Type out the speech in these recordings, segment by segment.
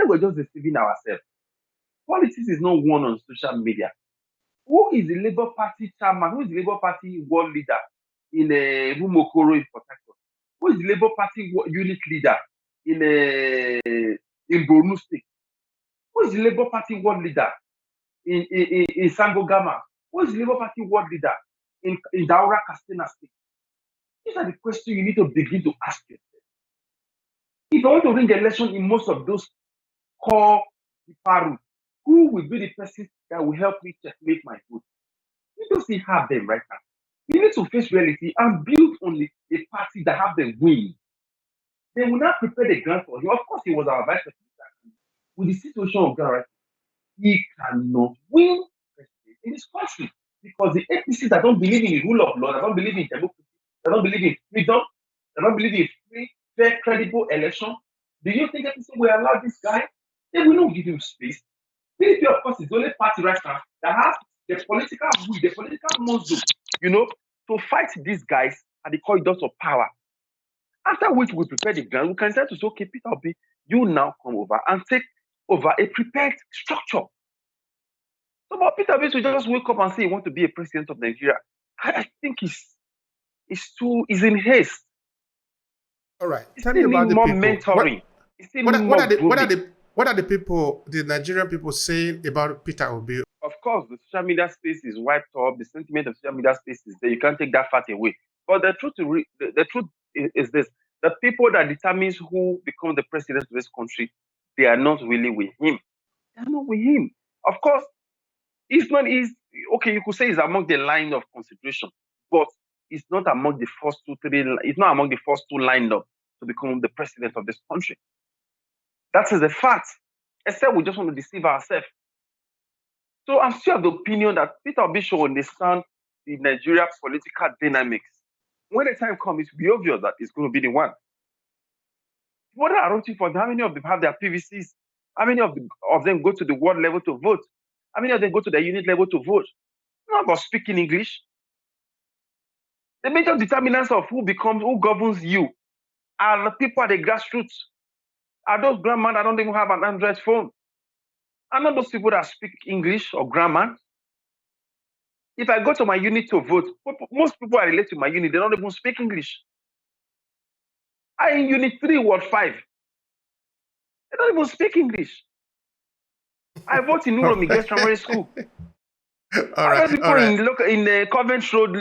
we're just deceiving ourselves. Politics is not won on social media. Who is the Labour Party chairman? Who is the Labour Party world leader in Rumokoro in Port Harcourt? Who is the Labour Party unit leader in Borno State? Who is the Labour Party world leader in Sangogama? Who is the Labour Party world leader in Daura Castina State? These are the questions you need to begin to ask yourself. If I want to win the election in most of those core departments, who will be the person that will help me checkmate my vote? You don't see have them right now. You need to face reality and build only a party that have them win. They will not prepare the ground for him. Of course, he was our vice president. With the situation of Ghana, he cannot win president in this country because the APC that don't believe in the rule of law, that don't believe in democracy, that don't believe in freedom, that don't believe in free, fair, credible election. Do you think APC will allow this guy? They will not give him space. PDP, of course, is the only party right now that has the political will, the political muscle, to fight these guys at the corridors of power. After which we prepare the ground, we can start to say, okay, Peter Obi, you now come over and take over a prepared structure. So, but Peter Obi should just wake up and say he wants to be a president of Nigeria. I think he's in haste. All right. Tell me about the more people. Mentoring. What are the people, the Nigerian people saying about Peter Obi? Of course, the social media space is wiped up. The sentiment of social media space is there. You can't take that fact away. But the truth is this: the people that determines who becomes the president of this country, they are not really with him. They are not with him. Of course, it's not. Okay, you could say it's among the line of consideration, but it's not among the first It's not among the first two lined up to become the president of this country. That is a fact. Except we just want to deceive ourselves. So I'm still of the opinion that Peter Obi should understand the Nigeria political dynamics. When the time comes, it will be obvious that it's going to be the one. What are voting for? How many of them have their PVCs? How many of them go to the world level to vote? How many of them go to the unit level to vote? Not about speaking English. The major determinants of who governs you are the people at the grassroots. Are those grandma that don't even have an Android phone? Are not those people that speak English or grammar? If I go to my unit to vote, most people I relate to my unit, they don't even speak English. In Unit 3, Ward 5, they don't even speak English. I vote in Uromi Girls Primary School. All right. People in the Covent Road,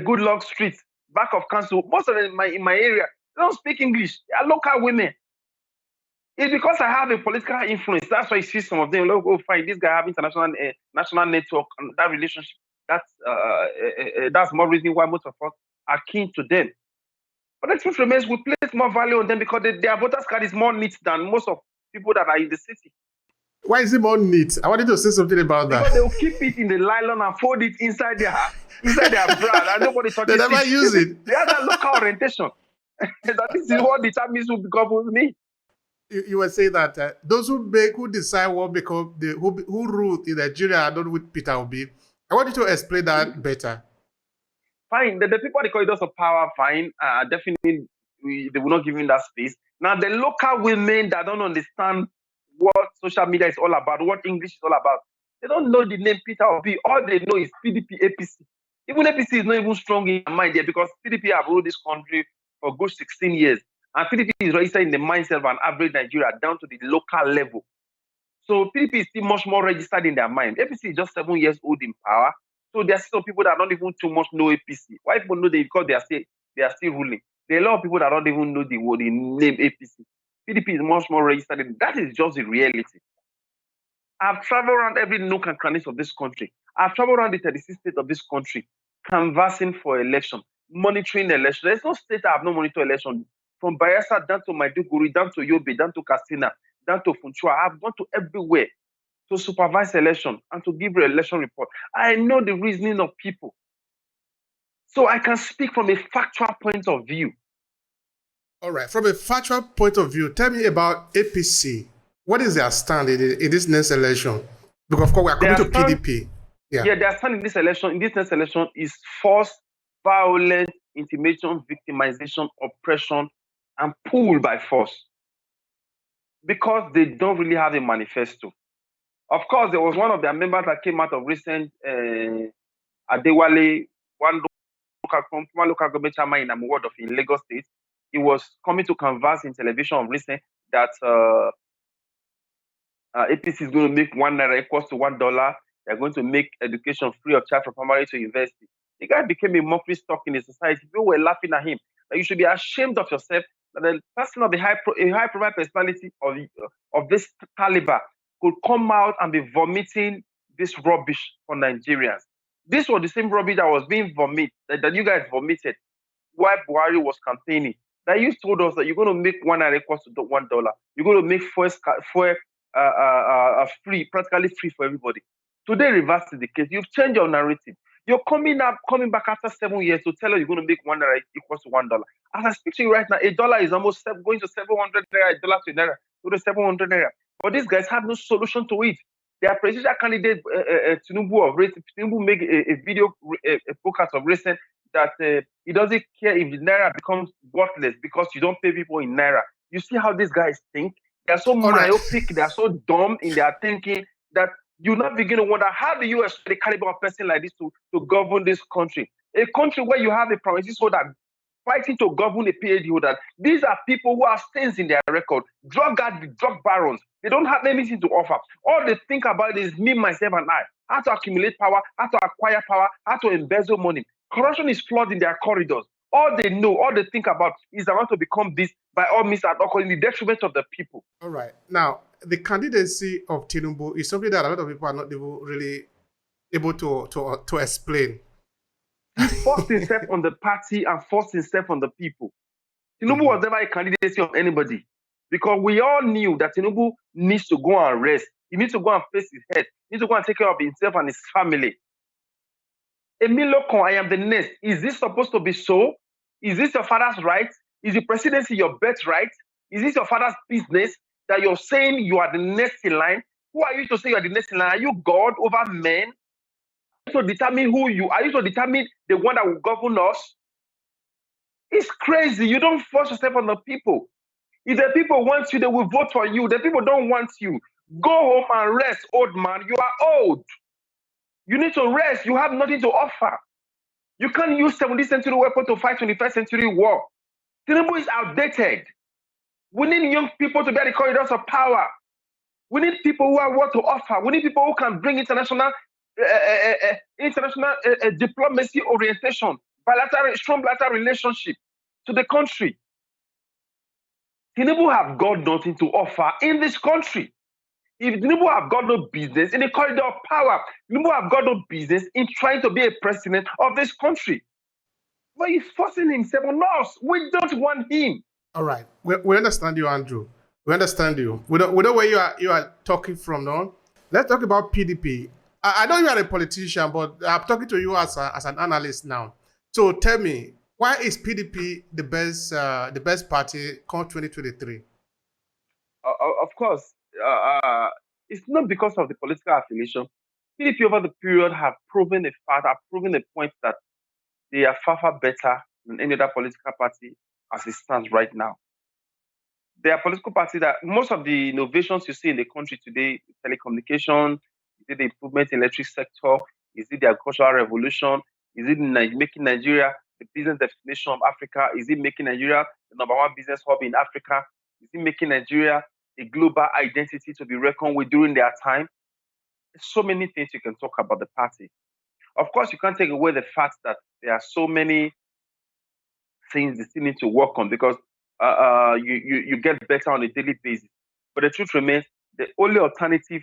Good Luck Street, back of council, most of them in my area, they don't speak English. They are local women. It's because I have a political influence. That's why you see some of them, oh, fine, this guy have international national network, and that relationship. That's more reason why most of us are keen to them. But the truth remains, we place more value on them because their voters card is more neat than most of people that are in the city. Why is it more neat? I wanted to say something about that. Because they will keep it in the nylon and fold it inside their bra, and nobody touches it. They never use it. They have that local orientation. That is what determines who becomes me. You were saying that those who decide what become who rule in Nigeria are not with Peter Obi. I want you to explain that better. Fine, the people at the corridors of power, fine. Definitely, they will not give him that space. Now, the local women that don't understand what social media is all about, what English is all about, they don't know the name Peter Obi. All they know is PDP, APC. Even APC is not even strong in their mind there because PDP have ruled this country for a good 16 years. And PDP is registered in the mindset of an average Nigeria down to the local level. So PDP is still much more registered in their mind. APC is just 7 years old in power. So there are still people that don't even too much know APC. Why people know that? Because they are still ruling. There are a lot of people that don't even know the name APC. PDP is much more registered. That is just the reality. I've traveled around every nook and cranny of this country. I've traveled around the 36 states of this country, canvassing for election, monitoring election. There's no state I have not monitored election. From Bayelsa down to Maiduguri, down to Yobe, down to Katsina, down to Funtua. I've gone to everywhere to supervise election and to give an election report. I know the reasoning of people. So I can speak from a factual point of view. All right. From a factual point of view, tell me about APC. What is their stand in this next election? Because of course we are coming to PDP. Yeah, their stand in this next election is force, violence, intimidation, victimization, oppression, and pull by force. because they don't really have a manifesto. Of course, there was one of their members that came out of recent Adewale, one local government chairman in Amuwodo in Lagos State. He was coming to canvass in television of recent that APC is going to make ₦1 equals to $1. They're going to make education free of charge from primary to university. The guy became a mockery stock in the society. People were laughing at him. That you should be ashamed of yourself. That the person of a high-profile personality of this caliber could come out and be vomiting this rubbish for Nigerians. This was the same rubbish that was being vomited, that you guys vomited while Buhari was campaigning. That you told us that you're going to make ₦1 equals to $1. You're going to make fuel free, practically free for everybody. Today, reverse is the case. You've changed your narrative. You're coming back after 7 years to tell us you're going to make ₦1 equals to $1. As I speak to you right now, $1 is almost going to 700 naira, $1 to naira, to 700 naira. But these guys have no solution to it. Their presidential candidate, Tinubu, made a video, a podcast of recent that he doesn't care if the naira becomes worthless because you don't pay people in naira. You see how these guys think? They're so myopic, they're so dumb in their thinking that you not begin to wonder how do you expect the caliber of person like this to govern this country? A country where you have a promises holder fighting to govern a PhD holder. These are people who have stains in their record, drug barons. They don't have anything to offer. All they think about is me, myself, and I. How to accumulate power, how to acquire power, how to embezzle money. Corruption is flawed in their corridors. All they know, all they think about is I want to become this by all means at all in the detriment of the people. All right. Now, the candidacy of Tinubu is something that a lot of people are not really able to explain. He forced himself on the party and forced himself on the people. Tinubu was never a candidacy of anybody because we all knew that Tinubu needs to go and rest. He needs to go and face his head. He needs to go and take care of himself and his family. Emilokon, I am the next. Is this supposed to be so? Is this your father's right? Is the presidency your birthright? Is this your father's business that you're saying you are the next in line? Who are you to say you are the next in line? Are you God over men? Are you to determine who you are? Are you to determine the one that will govern us? It's crazy. You don't force yourself on the people. If the people want you, they will vote for you. The people don't want you. Go home and rest, old man. You are old. You need to rest. You have nothing to offer. You can't use 17th century weapon to fight 21st century war. Tinubu is outdated. We need young people to be at the corridors of power. We need people who have what to offer. We need people who can bring international diplomacy orientation, strong bilateral relationship to the country. Tinubu have got nothing to offer in this country. If Tinubu have got no business in the corridor of power, Tinubu have got no business in trying to be a president of this country. But he's forcing himself on us. We don't want him. All right. We understand you, Andrew. We understand you. We know where you are talking from now. Let's talk about PDP. I know you are a politician, but I'm talking to you as an analyst now. So tell me, why is PDP the best party come 2023? Of course, it's not because of the political affiliation. PDP over the period have proven a point that they are far better than any other political party as it stands right now. They are a political party that most of the innovations you see in the country today, telecommunication, is it the improvement in the electric sector, is it the agricultural revolution, is it making Nigeria the business destination of Africa, is it making Nigeria the #1 business hub in Africa, is it making Nigeria a global identity to be reckoned with during their time? There's so many things you can talk about the party. Of course, you can't take away the fact that there are so many things they still need to work on because you get better on a daily basis. But the truth remains, the only alternative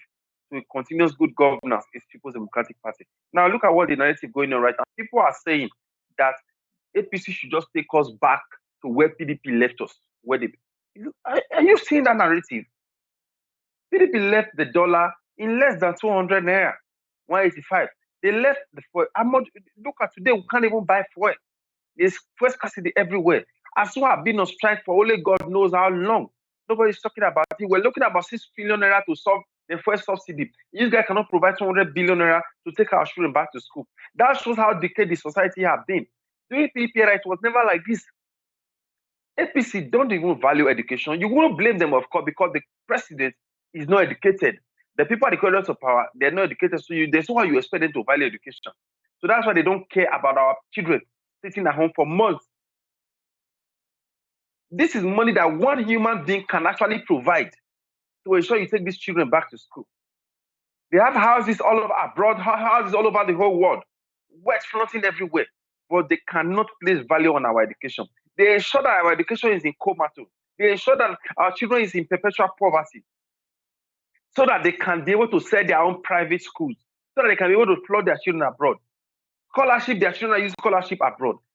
to continuous good governance is People's Democratic Party. Now, look at what the narrative going on right now. People are saying that APC should just take us back to where PDP left us. Are you seeing that narrative? PDP left the dollar in less than 200 naira, 185. They left the fuel. Look at today, we can't even buy fuel. There's fuel scarcity everywhere. As we have been on strike for only God knows how long. Nobody's talking about it. We're looking at about 6 billion naira to solve the fuel subsidy. You guys cannot provide 200 billion naira to take our children back to school. That shows how decayed the society has been. During PDP era, it was never like this. APC don't even value education. You won't blame them, of course, because president is not educated. The people at the corridors of power, they're not educated. So there's no how you expect them to value education. So that's why they don't care about our children sitting at home for months. This is money that one human being can actually provide to ensure you take these children back to school. They have houses all over abroad, houses all over the whole world, works floating everywhere, but they cannot place value on our education. They ensure that our education is in comatose. They ensure that our children is in perpetual poverty, so that they can be able to set their own private schools, so that they can be able to flood their children abroad. Scholarship, their children use scholarship abroad.